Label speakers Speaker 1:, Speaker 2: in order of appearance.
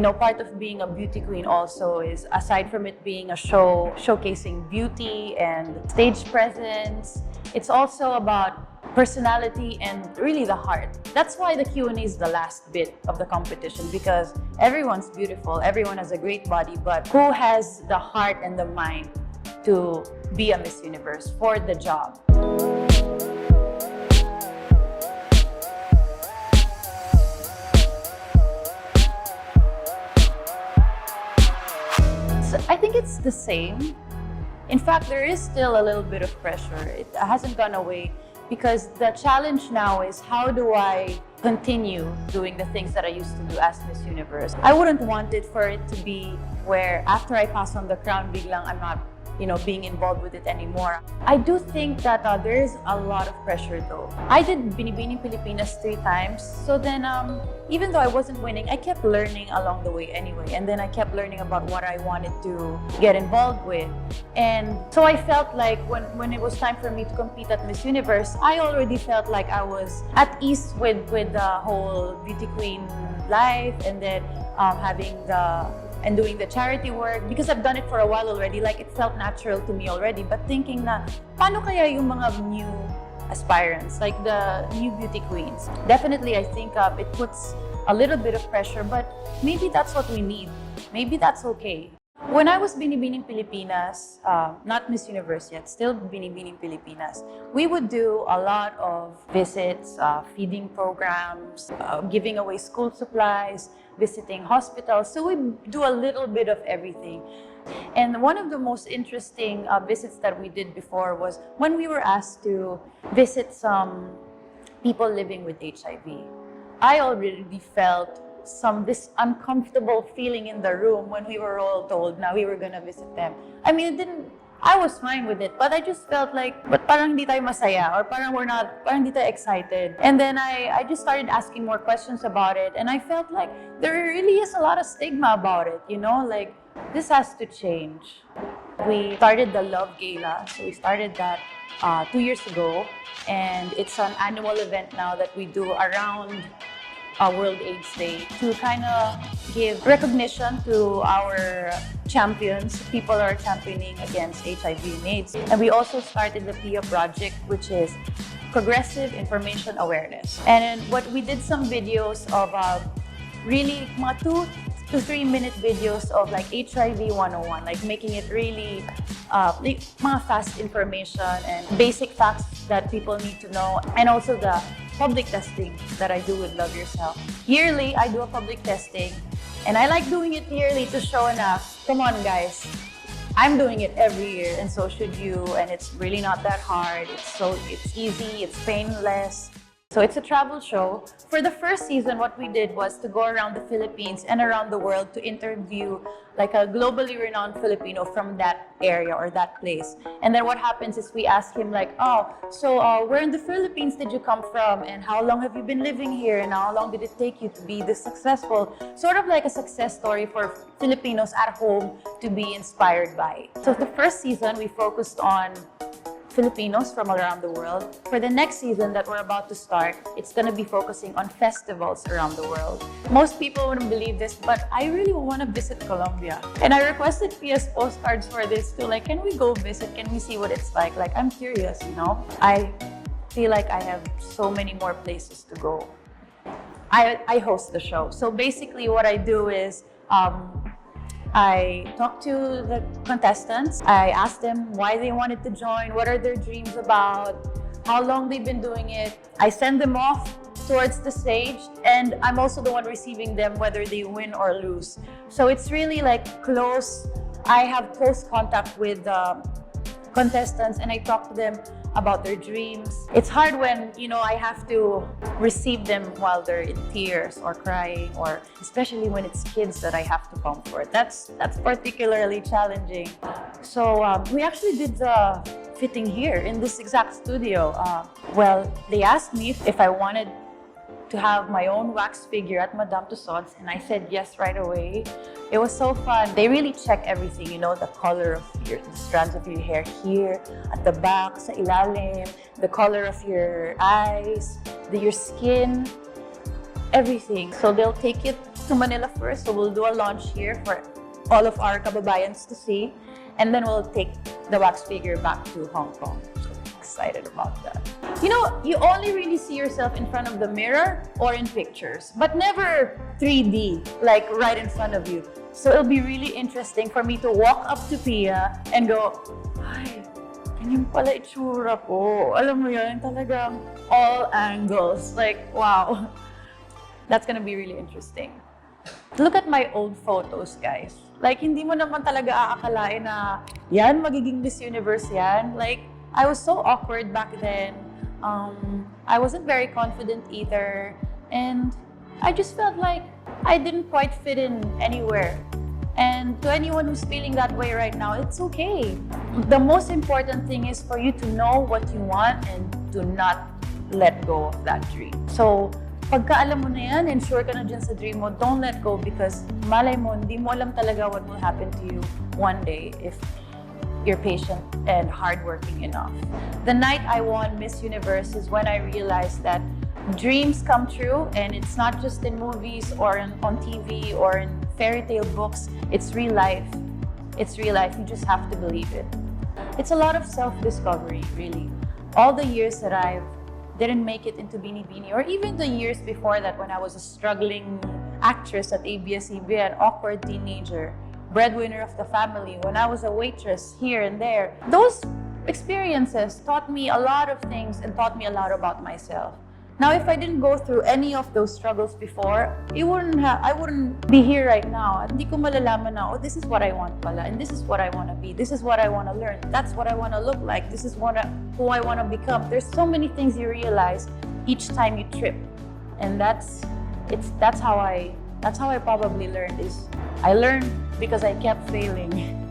Speaker 1: part of being a beauty queen also is, aside from it being a show showcasing beauty and stage presence, it's also about personality and really the heart. That's why the Q&A is the last bit of the competition, because everyone's beautiful, everyone has a great body, but who has the heart and the mind to be a Miss Universe for the job? I think it's the same. In fact, there is still a little bit of pressure. It hasn't gone away, because the challenge now is, how do I continue doing the things that I used to do as Miss Universe? I wouldn't want it for it to be where after I pass on the crown, biglang I'm not being involved with it anymore. I do think that there is a lot of pressure though. I did Binibining Pilipinas 3 times. So then even though I wasn't winning, I kept learning along the way anyway. And then I kept learning about what I wanted to get involved with. And so I felt like when it was time for me to compete at Miss Universe, I already felt like I was at ease with the whole beauty queen life, and then doing the charity work, because I've done it for a while already. Like, it felt natural to me already. But thinking na, paano kaya yung mga new aspirants, like the new beauty queens? Definitely, I think it puts a little bit of pressure, but maybe that's what we need. Maybe that's okay. When I was Binibining Pilipinas, not Miss Universe yet, still Binibining Pilipinas, we would do a lot of visits, feeding programs, giving away school supplies, visiting hospitals. So we do a little bit of everything. And one of the most interesting visits that we did before was when we were asked to visit some people living with HIV. I already felt this uncomfortable feeling in the room when we were all told now we were gonna visit them. I mean, I was fine with it, but I just felt like, but parang hindi tayo masaya, or parang hindi tayo excited. And then I just started asking more questions about it, and I felt like there really is a lot of stigma about it, like this has to change. We started the Love Gala, so we started that 2 years ago, and it's an annual event now that we do around World AIDS Day to kind of give recognition to our champions, people who are championing against HIV and AIDS. And we also started the Pia Project, which is Progressive Information Awareness. And what we did some videos of really mga 2 to 3 minute videos of like HIV 101, like making it really like mga fast information and basic facts that people need to know, and also the public testing that I do with Love Yourself. Yearly, I do a public testing, and I like doing it yearly to show enough. Come on, guys. I'm doing it every year, and so should you, and it's really not that hard. It's easy, it's painless. So it's a travel show. For the first season, what we did was to go around the Philippines and around the world to interview like a globally renowned Filipino from that area or that place. And then what happens is we ask him like, where in the Philippines did you come from? And how long have you been living here? And how long did it take you to be this successful? Sort of like a success story for Filipinos at home to be inspired by. So the first season, we focused on Filipinos from around the world. For the next season that we're about to start, it's going to be focusing on festivals around the world. Most people wouldn't believe this, but I really want to visit Colombia. And I requested Pia's postcards for this too. Like, can we go visit? Can we see what it's like? Like, I'm curious, I feel like I have so many more places to go. I host the show. So basically what I do is, I talk to the contestants. I ask them why they wanted to join, what are their dreams about, how long they've been doing it. I send them off towards the stage, and I'm also the one receiving them whether they win or lose. So it's really like close. I have close contact with the contestants, and I talk to them about their dreams. It's hard when, I have to receive them while they're in tears or crying, or especially when it's kids that I have to comfort. That's particularly challenging. So we actually did the fitting here in this exact studio. They asked me if I wanted to have my own wax figure at Madame Tussauds, and I said yes right away. It was so fun. They really check everything, the color of the strands of your hair here, at the back, sa ilalim, the color of your eyes, your skin, everything. So they'll take it to Manila first. So we'll do a launch here for all of our kababayans to see. And then we'll take the wax figure back to Hong Kong. So excited about that. You know, you only really see yourself in front of the mirror or in pictures, but never 3D, like right in front of you. So it'll be really interesting for me to walk up to Pia and go, ay, ganyan pala itsura ko. Alam mo yun, talagang all angles. Like, wow. That's gonna be really interesting. Look at my old photos, guys. Like, hindi mo naman talaga aakalain na yan, magiging Miss Universe yan. Like, I was so awkward back then. I wasn't very confident either. And I just felt like I didn't quite fit in anywhere. And to anyone who's feeling that way right now, it's okay. The most important thing is for you to know what you want and to not let go of that dream. So, pagka alam mo na yan and sure ka na dyan sa dream mo, don't let go because malay mo, hindi mo alam talaga what will happen to you one day if you're patient and hardworking enough. The night I won Miss Universe is when I realized that dreams come true and it's not just in movies or on TV or in fairy tale books. It's real life. It's real life. You just have to believe it. It's a lot of self-discovery, really. All the years that I didn't make it into Bini Bini, or even the years before that when I was a struggling actress at ABS-CBN, an awkward teenager, breadwinner of the family, when I was a waitress here and there. Those experiences taught me a lot of things and taught me a lot about myself. Now, if I didn't go through any of those struggles before, I wouldn't be here right now. At hindi ko malalaman na, oh, this is what I want pala, and this is what I want to be, this is what I want to learn, that's what I want to look like, this is who I want to become. There's so many things you realize each time you trip, and that's how I probably learned. I learned because I kept failing.